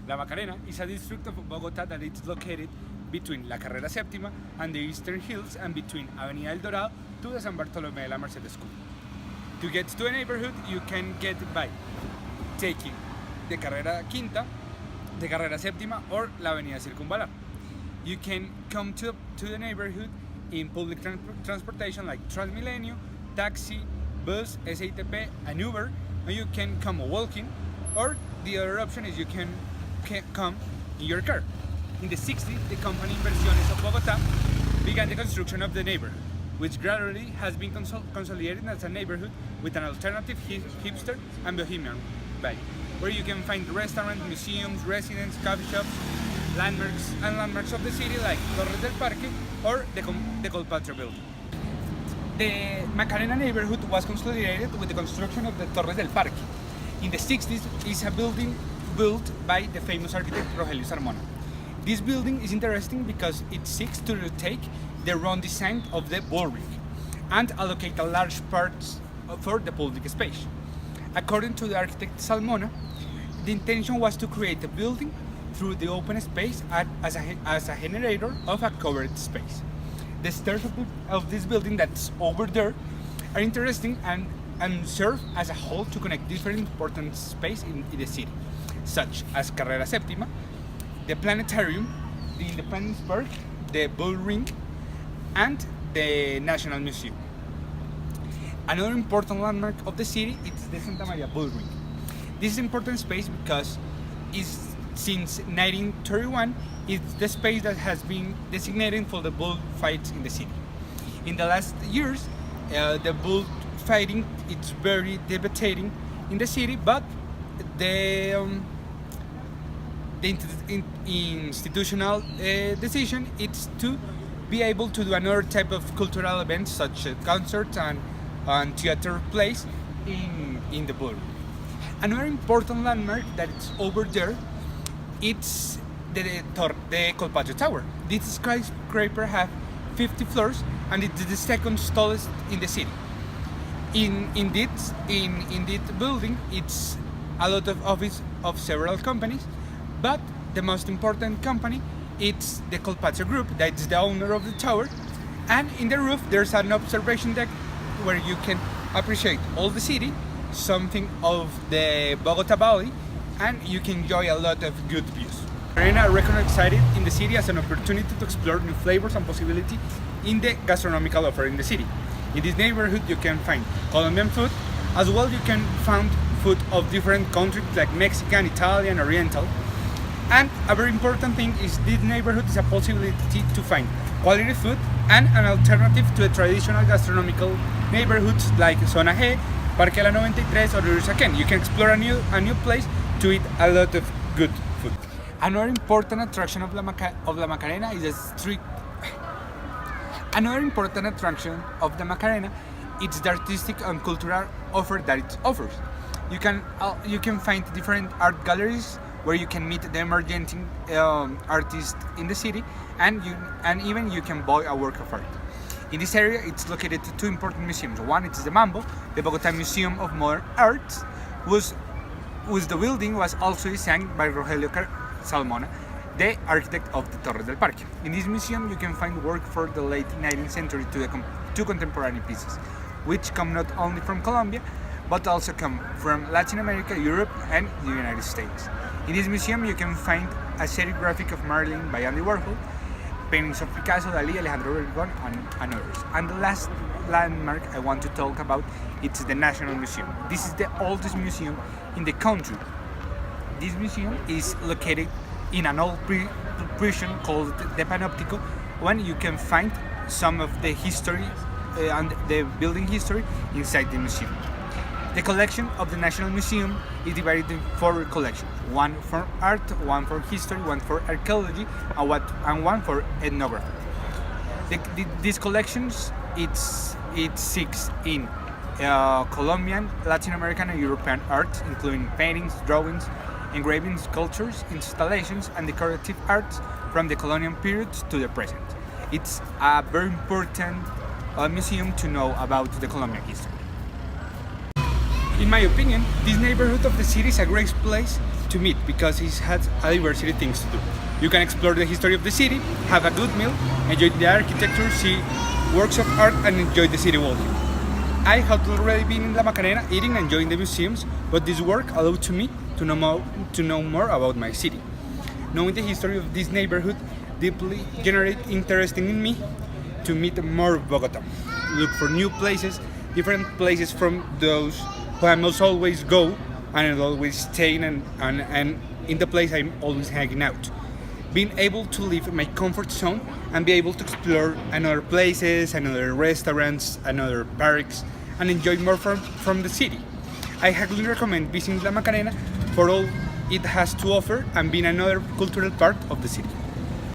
La Macarena is a district of Bogota that is located between La Carrera Séptima and the Eastern Hills and between Avenida El Dorado to the San Bartolomé de la Merced School. To get to a neighborhood, you can get by taking the Carrera Quinta, the Carrera Séptima, or La Avenida Circunvalar. You can come to the neighborhood in public transportation like Transmilenio, taxi, bus, SATP, and Uber, and you can come walking, or the other option is you can come in your car. In the 60s, the company Inversiones of Bogotá began the construction of the neighborhood, which gradually has been consolidated as a neighborhood with an alternative hipster and bohemian vibe, where you can find restaurants, museums, residents, coffee shops, landmarks of the city like Torres del Parque or the Colpatrio building. The Macarena neighborhood was consolidated with the construction of the Torres del Parque. In the 60s, it's a building built by the famous architect Rogelio Sarmona. This building is interesting because it seeks to retake the round design of the bullring and allocate a large part for the public space. According to the architect Salmona, the intention was to create a building through the open space as a generator of a covered space. The stairs of this building that's over there are interesting and serve as a whole to connect different important spaces in the city, such as Carrera Séptima, the Planetarium, the Independence Park, the Bull Ring, and the National Museum. Another important landmark of the city is the Santa Maria Bull Ring. This is an important space because since 1931, it's the space that has been designated for the bull fights in the city. In the last years, the bull fighting it's very devastating in the city, but the institutional decision is to be able to do another type of cultural events such as concerts and theater plays in the bull. Another important landmark that is over there, it's the Colpatrio Tower. This skyscraper has 50 floors and it's the second tallest in the city. In this building, it's a lot of office of several companies, but the most important company it's the Colpatrio Group that is the owner of the tower. And in the roof, there's an observation deck where you can appreciate all the city, something of the Bogota Valley, and you can enjoy a lot of good views. Macarena recognized it in the city as an opportunity to explore new flavors and possibility in the gastronomical offer in the city. In this neighborhood, you can find Colombian food, as well you can find food of different countries like Mexican, Italian, Oriental. And a very important thing is this neighborhood is a possibility to find quality food and an alternative to the traditional gastronomical neighborhoods like Zona G, Parque La 93 or Urusaquén. You can explore a new place to eat a lot of good food. Another important attraction of La Macarena is the street. Another important attraction of the Macarena is the artistic and cultural offer that it offers. You can find different art galleries where you can meet the emerging artists in the city, and even you can buy a work of art. In this area, it's located two important museums. One is the Mambo, the Bogota Museum of Modern Arts, whose the building was also designed by Rogelio Salmona, the architect of the Torres del Parque. In this museum, you can find work for the late 19th century to contemporary pieces, which come not only from Colombia, but also come from Latin America, Europe, and the United States. In this museum, you can find a serigraphic of Marilyn by Andy Warhol, paintings of Picasso, Dalí, Alejandro Obregón, and others. And the last landmark I want to talk about is the National Museum. This is the oldest museum in the country. This museum is located in an old prison called the Panoptico, when you can find some of the history and the building history inside the museum. The collection of the National Museum is divided in 4 collections: one for art, one for history, one for archaeology, and one for ethnography. These collections it seeks in Colombian, Latin American, and European art, including paintings, drawings, engravings, sculptures, installations, and decorative arts from the colonial period to the present. It's a very important museum to know about the Colombian history. In my opinion, this neighborhood of the city is a great place to meet because it has a diversity of things to do. You can explore the history of the city, have a good meal, enjoy the architecture, see works of art, and enjoy the city walking. I had already been in La Macarena eating and enjoying the museums, but this work allowed to me to know more about my city. Knowing the history of this neighborhood deeply generated interest in me to meet more of Bogota, look for new places, different places from those who I must always go and always staying and in the place I'm always hanging out. Being able to leave my comfort zone and be able to explore another places, another restaurants, another parks, and enjoy more from the city. I highly recommend visiting La Macarena for all it has to offer and being another cultural part of the city.